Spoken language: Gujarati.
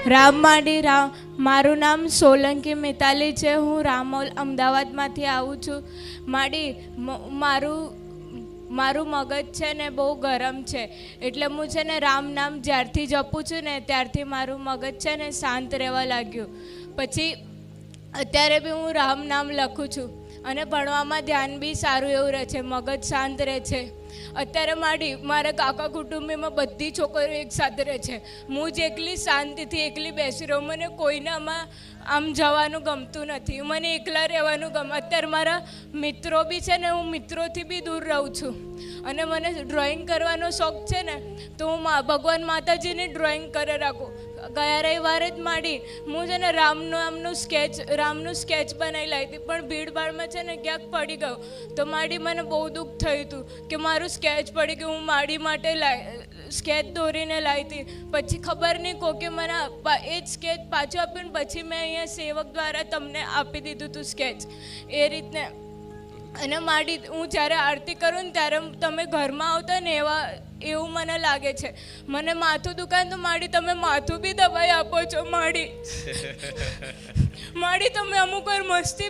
રામ માંડી રામ. મારું નામ સોલંકી મિતાલી છે. હું રામોલ અમદાવાદમાંથી આવું છું. મારું મગજ છે ને બહુ ગરમ છે, એટલે હું છે ને રામ નામ જ્યારથી જપું છું ને ત્યારથી મારું મગજ છે ને શાંત રહેવા લાગ્યું. પછી અત્યારે બી હું રામ નામ લખું છું અને ભણવામાં ધ્યાન બી સારું એવું રહે છે, મગજ શાંત રહે છે. અત્યારે મારા કાકા કુટુંબીમાં બધી છોકરીઓ એક સાથે રહે છે. હું જ એકલી શાંતિથી એકલી બેસી રહું. મને કોઈનામાં આમ જવાનું ગમતું નથી. મને એકલા રહેવાનું ગમે. અત્યારે મારા મિત્રો બી છે ને, હું મિત્રોથી બી દૂર રહું છું. અને મને ડ્રોઈંગ કરવાનો શોખ છે ને, તો હું ભગવાન માતાજીની ડ્રોઈંગ કરે રાખું. ગયા રવિવારે જ હું છે ને રામનું સ્કેચ બનાવી લાવી હતી, પણ ભીડભાડમાં છે ને ક્યાંક પડી ગયો. તો મને બહુ દુઃખ થયું હતું કે મારું સ્કેચ પડી ગયું. હું માટે સ્કેચ દોરીને લાવી હતી. પછી ખબર નહીં કોકે મને એ જ સ્કેચ પાછું આપ્યું ને પછી મેં અહીંયા સેવક દ્વારા તમને આપી દીધું હતું સ્કેચ એ રીતને. અને હું જ્યારે આરતી કરું ને ત્યારે તમે ઘરમાં આવતા ને એવું મને લાગે છે. મને માથું દુખાય તો તમે માથું બી દબાઈ આપો છો. તમે અમુક વાર મસ્તી